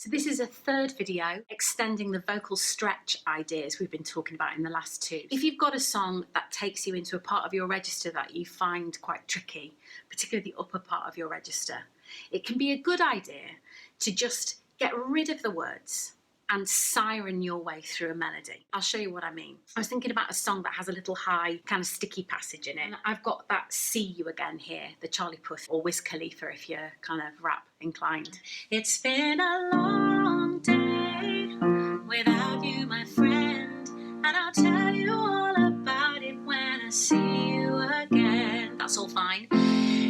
So this is a third video extending the vocal stretch ideas we've been talking about in the last two. If you've got a song that takes you into a part of your register that you find quite tricky, particularly the upper part of your register, it can be a good idea to just get rid of the words and siren your way through a melody. I'll show you what I mean. I was thinking about a song that has a little high kind of sticky passage in it. And I've got that See You Again here, the Charlie Puth or Wiz Khalifa if you're kind of rap inclined. It's been a long day without you, my friend, and I'll tell you all about it when I see you again. That's all fine.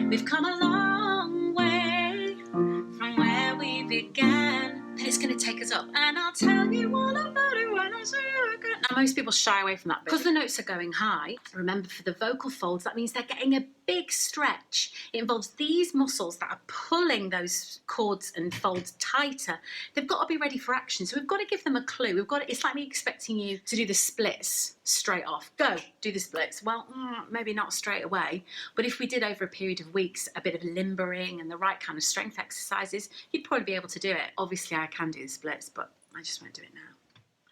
We've come a long way from where we began. Then it's going to take us up, and I'll tell you all about it when I see you again. Now, most people shy away from that because the notes are going high. Remember, for the vocal folds, that means they're getting a big stretch. It involves these muscles that are pulling those chords and folds tighter. They've got to be ready for action, so we've got to give them a clue. It's like me expecting you to do the splits straight off. Go, do the splits. Well, maybe not straight away, but if we did over a period of weeks a bit of limbering and the right kind of strength exercises, you'd probably be able to do it. Obviously, I can do the splits, but I just won't do it now.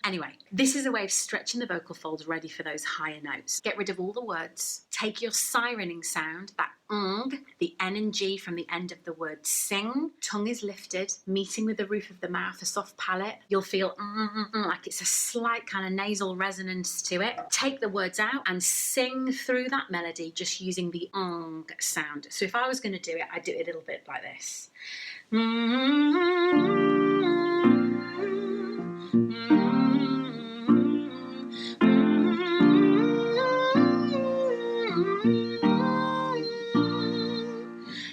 Anyway, this is a way of stretching the vocal folds ready for those higher notes. Get rid of all the words. Take your sirening sound, that the N and G from the end of the word sing. Tongue is lifted, meeting with the roof of the mouth, a soft palate. You'll feel like it's a slight kind of nasal resonance to it. Take the words out and sing through that melody just using the sound. So if I was going to do it, I'd do it a little bit like this.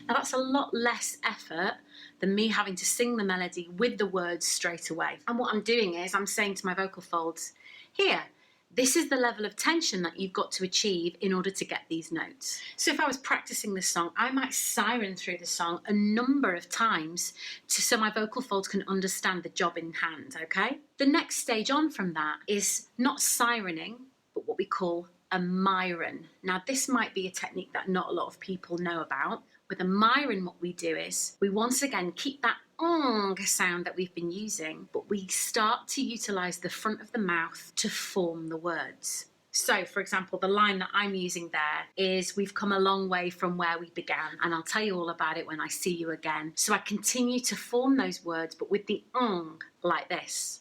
Now that's a lot less effort than me having to sing the melody with the words straight away. And what I'm doing is I'm saying to my vocal folds, here, this is the level of tension that you've got to achieve in order to get these notes. So if I was practicing this song, I might siren through the song a number of times so my vocal folds can understand the job in hand, okay? The next stage on from that is not sirening, but what we call a Miren. Now this might be a technique that not a lot of people know about. With a Miren, what we do is we once again keep that sound that we've been using, but we start to utilize the front of the mouth to form the words. So, for example, the line that I'm using there is, we've come a long way from where we began, and I'll tell you all about it when I see you again. So I continue to form those words, but with the like this.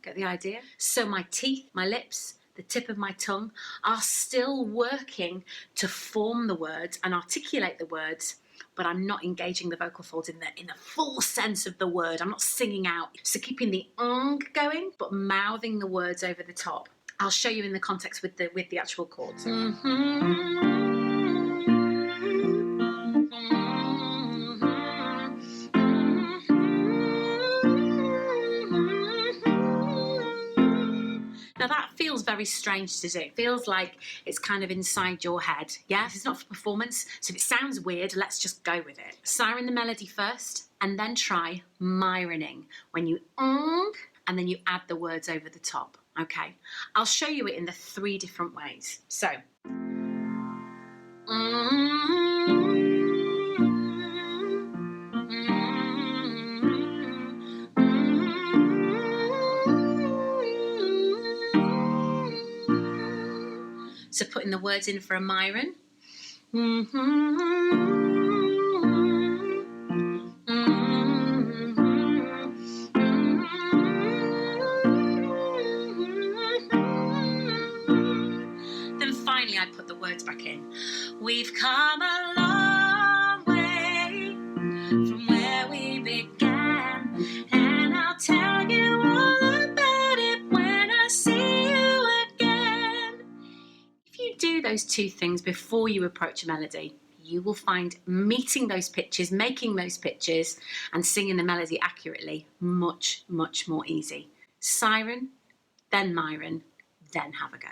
Get the idea? So my teeth, my lips, the tip of my tongue are still working to form the words and articulate the words, but I'm not engaging the vocal folds in the full sense of the word. I'm not singing out. So keeping the going, but mouthing the words over the top. I'll show you in the context with the actual chords. Now that feels very strange to do. It feels like it's kind of inside your head. Yeah, it's not for performance. So if it sounds weird, let's just go with it. Siren the melody first, and then try Mirening. When you and then you add the words over the top. Okay, I'll show you it in the 3 different ways. So. So putting the words in for a Miren. Then finally I put the words back in. We've come a long way from where we began, and I'll tell you all about it when I see you again. If you do those 2 things before you approach a melody, you will find meeting those pitches, making those pitches, and singing the melody accurately much, much more easy. Siren, then Miren, then have a go.